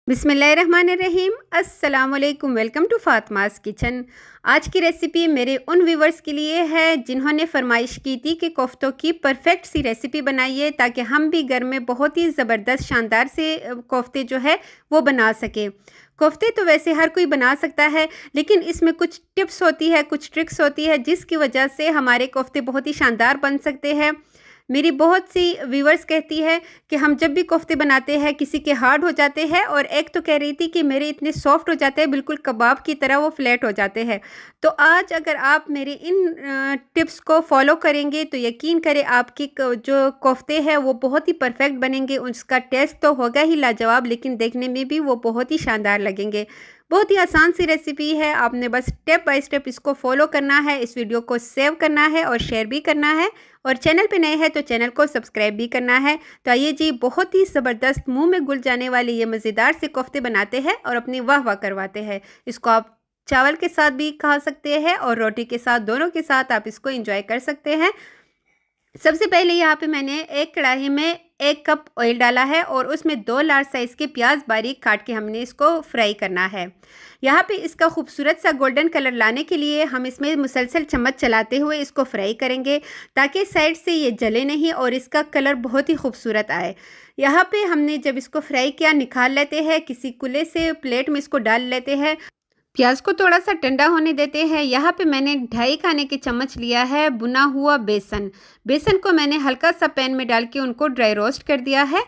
बिस्मिल्लाहिर्रहमानिर्रहीम। अस्सलामुअलैकुम। Welcome to Fatima's kitchen. आज की रेसिपी मेरे उन व्यूवर्स के लिए है जिन्होंने फरमाइश की थी कि कोफ्तों की परफेक्ट सी रेसिपी बनाइए ताकि हम भी घर में बहुत ही ज़बरदस्त शानदार से कोफ्ते जो है वो बना सके। कोफ्ते तो वैसे हर कोई बना सकता है, लेकिन इसमें कुछ टिप्स होती है, कुछ ट्रिक्स होती है जिसकी वजह से हमारे कोफ्ते बहुत ही शानदार बन सकते हैं। मेरी बहुत सी व्यूवर्स कहती है कि हम जब भी कोफ्ते बनाते हैं किसी के हार्ड हो जाते हैं, और एक तो कह रही थी कि मेरे इतने सॉफ्ट हो जाते हैं, बिल्कुल कबाब की तरह वो फ्लैट हो जाते हैं। तो आज अगर आप मेरी इन टिप्स को फॉलो करेंगे तो यकीन करें आपकी जो कोफ्ते हैं वो बहुत ही परफेक्ट बनेंगे। उसका टेस्ट तो होगा ही लाजवाब, लेकिन देखने में भी वो बहुत ही शानदार लगेंगे। बहुत ही आसान सी रेसिपी है, आपने बस स्टेप बाय स्टेप इसको फॉलो करना है, इस वीडियो को सेव करना है और शेयर भी करना है, और चैनल पे नए हैं तो चैनल को सब्सक्राइब भी करना है। तो आइए जी, बहुत ही ज़बरदस्त मुंह में घुल जाने वाले ये मज़ेदार से कोफ्ते बनाते हैं और अपनी वाह वाह करवाते हैं। इसको आप चावल के साथ भी खा सकते हैं और रोटी के साथ, दोनों के साथ आप इसको एंजॉय कर सकते हैं। सबसे पहले यहाँ पे मैंने एक कढ़ाई में 1 कप ऑयल डाला है और उसमें 2 लार्ज साइज़ के प्याज बारीक काट के हमने इसको फ्राई करना है। यहाँ पे इसका खूबसूरत सा गोल्डन कलर लाने के लिए हम इसमें मुसलसल चम्मच चलाते हुए इसको फ्राई करेंगे ताकि साइड से ये जले नहीं और इसका कलर बहुत ही खूबसूरत आए। यहाँ पे हमने जब इसको फ्राई किया, निकाल लेते हैं, किसी कुल्ले से प्लेट में इसको डाल लेते हैं। प्याज को थोड़ा सा ठंडा होने देते हैं। यहाँ पे मैंने 2.5 खाने के चम्मच लिया है भुना हुआ बेसन। बेसन को मैंने हल्का सा पैन में डाल के उनको ड्राई रोस्ट कर दिया है।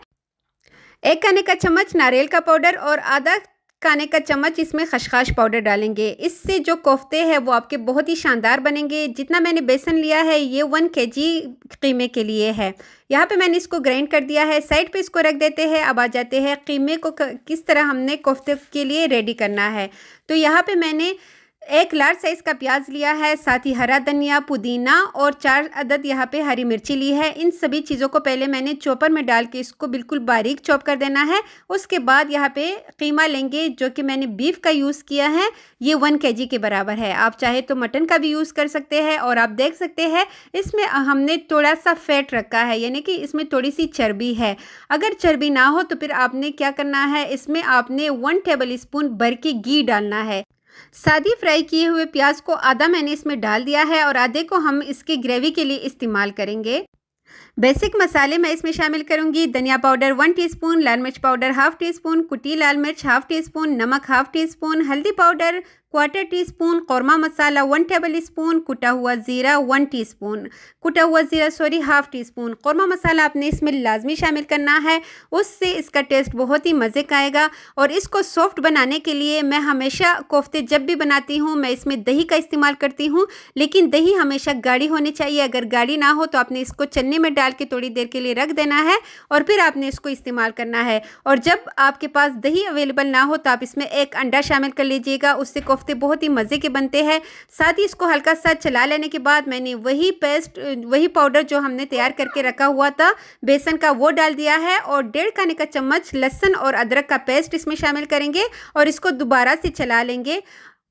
1 खाने का चम्मच नारियल का पाउडर और आधा खाने का चम्मच इसमें खसखस पाउडर डालेंगे। इससे जो कोफ्ते हैं वो आपके बहुत ही शानदार बनेंगे। जितना मैंने बेसन लिया है ये 1 केजी कीमे के लिए है। यहाँ पे मैंने इसको ग्राइंड कर दिया है, साइड पे इसको रख देते हैं। अब आ जाते हैं कीमे को किस तरह हमने कोफ्ते के लिए रेडी करना है। तो यहाँ पे मैंने 1 लार्ज साइज़ का प्याज लिया है, साथ ही हरा धनिया, पुदीना और 4 अदद यहाँ पे हरी मिर्ची ली है। इन सभी चीज़ों को पहले मैंने चॉपर में डाल के इसको बिल्कुल बारीक चॉप कर देना है। उसके बाद यहाँ पे कीमा लेंगे जो कि मैंने बीफ का यूज़ किया है, ये 1 केजी के बराबर है। आप चाहे तो मटन का भी यूज़ कर सकते हैं। और आप देख सकते हैं इसमें हमने थोड़ा सा फैट रखा है, यानी कि इसमें थोड़ी सी चर्बी है। अगर चर्बी ना हो तो फिर आपने क्या करना है, इसमें आपने 1 टेबल स्पून भर के घी डालना है। सादी फ्राई किए हुए प्याज को आधा मैंने इसमें डाल दिया है और आधे को हम इसकी ग्रेवी के लिए इस्तेमाल करेंगे। बेसिक मसाले मैं इसमें शामिल करूंगी। धनिया पाउडर 1 टीस्पून, लाल मिर्च पाउडर 1/2 टीस्पून, कुटी लाल मिर्च 1/2 टीस्पून, नमक 1/2 टीस्पून, हल्दी powder 1/4 teaspoon, korma masala 1 table spoon, कुटा हुआ ज़ीरा 1 टीस्पून, 1/2 टीस्पून। कौरमा मसाला आपने इसमें लाजमी शामिल करना है, उससे इसका टेस्ट बहुत ही मज़े का आएगा। और इसको सॉफ्ट बनाने के लिए मैं हमेशा कोफ्ते जब भी बनाती हूँ मैं इसमें दही का इस्तेमाल करती हूँ, लेकिन दही हमेशा गाढ़ी होनी चाहिए। अगर गाढ़ी ना हो तो आपने इसको चन्नी में डाल के थोड़ी देर के लिए रख देना है और फिर आपने इसको इस्तेमाल करना है। और जब आपके पास दही अवेलेबल ना हो तो आप इसमें 1 अंडा शामिल कर लीजिएगा, उससे कोफ्ते बहुत ही मज़े के बनते हैं। साथ ही इसको हल्का सा चला लेने के बाद मैंने वही पाउडर जो हमने तैयार करके रखा हुआ था बेसन का, वो डाल दिया है और 1.5 खाने का चम्मच लहसुन और अदरक का पेस्ट इसमें शामिल करेंगे और इसको दोबारा से चला लेंगे।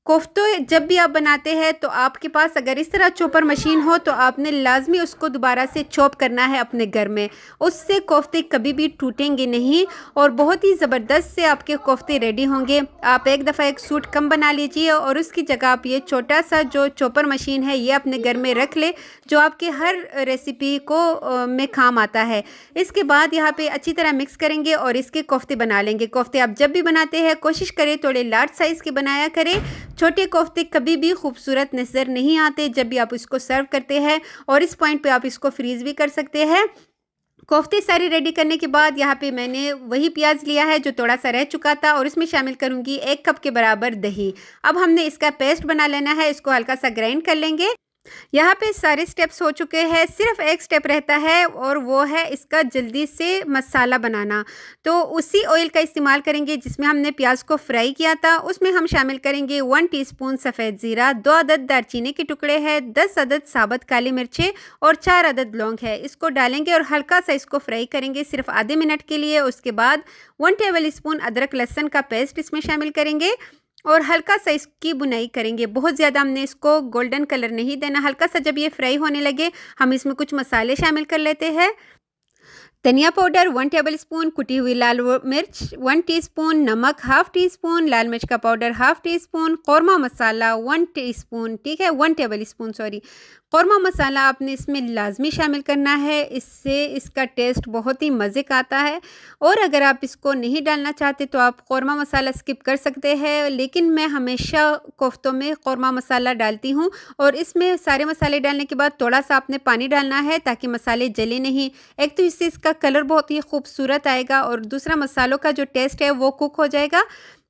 कोफ्ते जब भी आप बनाते हैं तो आपके पास अगर इस तरह चॉपर मशीन हो तो आपने लाजमी उसको दोबारा से चॉप करना है अपने घर में, उससे कोफ्ते कभी भी टूटेंगे नहीं और बहुत ही ज़बरदस्त से आपके कोफ्ते रेडी होंगे। आप एक दफ़ा एक सूट कम बना लीजिए और उसकी जगह आप ये छोटा सा जो चॉपर मशीन है ये अपने घर में रख ले, जो आपके हर रेसिपी को में काम आता है। इसके बाद यहाँ पे अच्छी तरह मिक्स करेंगे और इसके कोफ्ते बना लेंगे। कोफ्ते आप जब भी बनाते हैं कोशिश करें थोड़े लार्ज साइज़ के बनाया करें। छोटे कोफ्ते कभी भी खूबसूरत नज़र नहीं आते जब भी आप इसको सर्व करते हैं, और इस पॉइंट पे आप इसको फ्रीज़ भी कर सकते हैं। कोफ्ते सारे रेडी करने के बाद यहाँ पे मैंने वही प्याज लिया है जो थोड़ा सा रह चुका था और इसमें शामिल करूँगी 1 कप के बराबर दही। अब हमने इसका पेस्ट बना लेना है, इसको हल्का सा ग्राइंड कर लेंगे। यहाँ पे सारे स्टेप्स हो चुके हैं, सिर्फ एक स्टेप रहता है और वो है इसका जल्दी से मसाला बनाना। तो उसी ऑयल का इस्तेमाल करेंगे जिसमें हमने प्याज को फ्राई किया था। उसमें हम शामिल करेंगे 1 टीस्पून सफ़ेद ज़ीरा, 2 अदद दालचीनी के टुकड़े हैं, 10 अदद साबुत काली मिर्चें और 4 अदद लौंग है। इसको डालेंगे और हल्का सा इसको फ्राई करेंगे सिर्फ आधे मिनट के लिए। उसके बाद 1 टेबल स्पून अदरक लहसुन का पेस्ट इसमें शामिल करेंगे और हल्का सा इसकी बुनाई करेंगे। बहुत ज़्यादा हमने इसको गोल्डन कलर नहीं देना, हल्का सा जब ये फ्राई होने लगे हम इसमें कुछ मसाले शामिल कर लेते हैं। धनिया पाउडर 1 टेबलस्पून, कुटी हुई लाल मिर्च 1 टीस्पून, नमक हाफ़ टी स्पून, लाल मिर्च का powder half teaspoon, korma masala 1 teaspoon, ठीक है, 1 टेबलस्पून सॉरी। कौरमा मसाला आपने इसमें लाजमी शामिल करना है, इससे इसका टेस्ट बहुत ही मज़े का आता है। और अगर आप इसको नहीं डालना चाहते तो आप कौरमा मसाला स्किप कर सकते हैं, लेकिन मैं हमेशा कोफ्तों में कौरमा मसाला डालती हूँ। और इसमें सारे मसाले डालने के बाद थोड़ा सा आपने पानी डालना है ताकि मसाले जले नहीं। एक तो इससे इसका कलर बहुत ही खूबसूरत आएगा और दूसरा मसालों का जो टेस्ट है वो कुक हो जाएगा।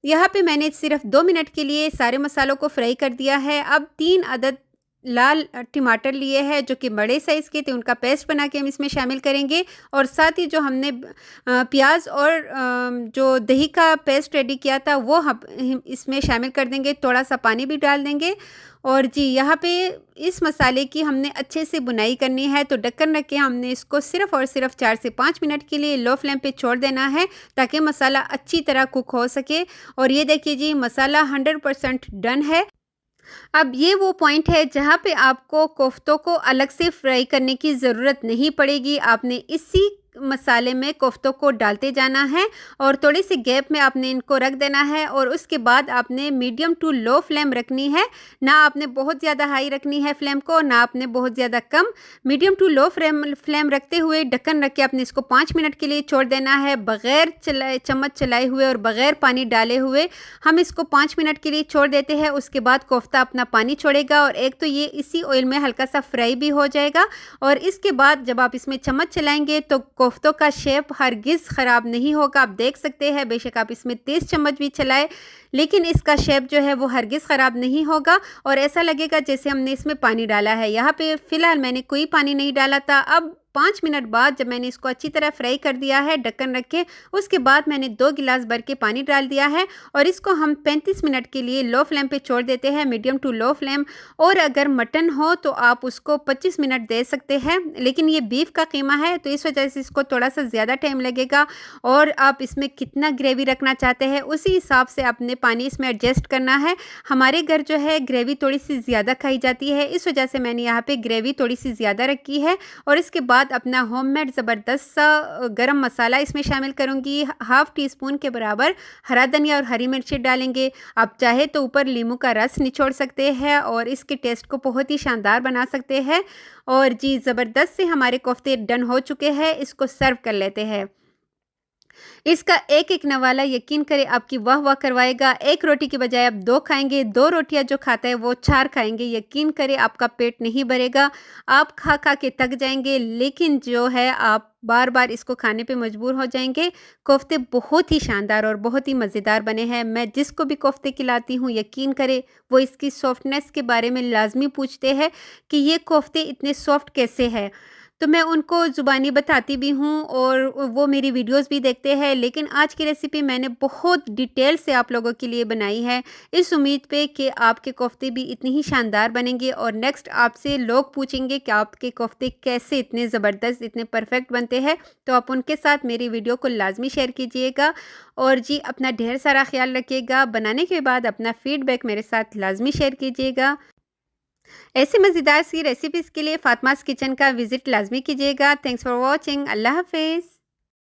यहाँ पे मैंने सिर्फ 2 मिनट के लिए सारे मसालों को फ्राई कर दिया है। अब 3 अदद लाल टमाटर लिए हैं जो कि बड़े साइज़ के थे, उनका पेस्ट बना के हम इसमें शामिल करेंगे। और साथ ही जो हमने प्याज और जो दही का पेस्ट रेडी किया था वो हम इसमें शामिल कर देंगे, थोड़ा सा पानी भी डाल देंगे। और जी यहाँ पे इस मसाले की हमने अच्छे से बुनाई करनी है, तो ढक्कन रख के हमने इसको सिर्फ़ और सिर्फ 4 से 5 मिनट के लिए लो फ्लेम पे छोड़ देना है ताकि मसाला अच्छी तरह कुक हो सके। और ये देखिए जी मसाला 100% डन है। अब ये वो पॉइंट है जहाँ पे आपको कोफ्तों को अलग से फ्राई करने की ज़रूरत नहीं पड़ेगी। आपने इसी मसाले में कोफ्तों को डालते जाना है और थोड़ी सी गैप में आपने इनको रख देना है। और उसके बाद आपने मीडियम टू लो फ्लेम रखनी है, ना आपने बहुत ज़्यादा हाई रखनी है फ्लेम को, ना आपने बहुत ज़्यादा कम। मीडियम टू लो फ्लेम रखते हुए ढक्कन रख के आपने इसको 5 मिनट के लिए छोड़ देना है, बग़ैर चम्मच चलाए हुए और बग़ैर पानी डाले हुए हम इसको 5 मिनट के लिए छोड़ देते हैं। उसके बाद कोफ्ता अपना पानी छोड़ेगा और एक तो ये इसी ऑयल में हल्का सा फ्राई भी हो जाएगा। और इसके बाद जब आप इसमें चम्मच चलाएंगे तो कोफ्तों का शेप हरगिज़ ख़राब नहीं होगा। आप देख सकते हैं बेशक आप इसमें 30 चम्मच भी चलाए लेकिन इसका शेप जो है वो हरगिज़ ख़राब नहीं होगा और ऐसा लगेगा जैसे हमने इसमें पानी डाला है। यहाँ पे फ़िलहाल मैंने कोई पानी नहीं डाला था। अब 5 मिनट बाद जब मैंने इसको अच्छी तरह फ्राई कर दिया है ढक्कन रख के, उसके बाद मैंने 2 गिलास भर के पानी डाल दिया है और इसको हम 35 मिनट के लिए लो फ्लेम पे छोड़ देते हैं, मीडियम टू लो फ्लेम। और अगर मटन हो तो आप उसको 25 मिनट दे सकते हैं, लेकिन ये बीफ का कीमा है तो इस वजह से इसको थोड़ा सा ज़्यादा टाइम लगेगा। और आप इसमें कितना ग्रेवी रखना चाहते हैं उसी हिसाब से आपने पानी इसमें एडजस्ट करना है। हमारे घर जो है ग्रेवी थोड़ी सी ज़्यादा खाई जाती है, इस वजह से मैंने यहाँ पे ग्रेवी थोड़ी सी ज़्यादा रखी है। और इसके बाद अपना होममेड ज़बरदस्त सा गरम मसाला इसमें शामिल करूँगी, हाफ़ टी स्पून के बराबर हरा धनिया और हरी मिर्ची डालेंगे। आप चाहे तो ऊपर नींबू का रस निचोड़ सकते हैं और इसके टेस्ट को बहुत ही शानदार बना सकते हैं। और जी ज़बरदस्त से हमारे कोफ्ते डन हो चुके हैं, इसको सर्व कर लेते हैं। इसका एक एक नवाला यकीन करें आपकी वाह वाह करवाएगा। एक रोटी की बजाय आप 2 खाएंगे, 2 रोटियां जो खाता है वो 4 खाएंगे। यकीन करें आपका पेट नहीं भरेगा, आप खा खा के थक जाएंगे, लेकिन जो है आप बार बार इसको खाने पे मजबूर हो जाएंगे। कोफ्ते बहुत ही शानदार और बहुत ही मज़ेदार बने हैं। मैं जिसको भी कोफ्ते खिलाती हूँ यकीन करें वो इसकी सॉफ्टनेस के बारे में लाजमी पूछते हैं कि ये कोफ्ते इतने सॉफ्ट कैसे हैं। तो मैं उनको ज़ुबानी बताती भी हूँ और वो मेरी वीडियोस भी देखते हैं। लेकिन आज की रेसिपी मैंने बहुत डिटेल से आप लोगों के लिए बनाई है, इस उम्मीद पे कि आपके कोफ्ते भी इतनी ही शानदार बनेंगे। और नेक्स्ट आपसे लोग पूछेंगे कि आपके कोफ्ते कैसे इतने ज़बरदस्त इतने परफेक्ट बनते हैं, तो आप उनके साथ मेरी वीडियो को लाजमी शेयर कीजिएगा। और जी अपना ढेर सारा ख्याल रखिएगा। बनाने के बाद अपना फ़ीडबैक मेरे साथ लाजमी शेयर कीजिएगा। ऐसे मज़ेदार सी रेसिपीज़ के लिए फ़ातिमाज़ किचन का विज़िट लाज़मी कीजिएगा। Thanks for watching. अल्लाह हाफ़िज़।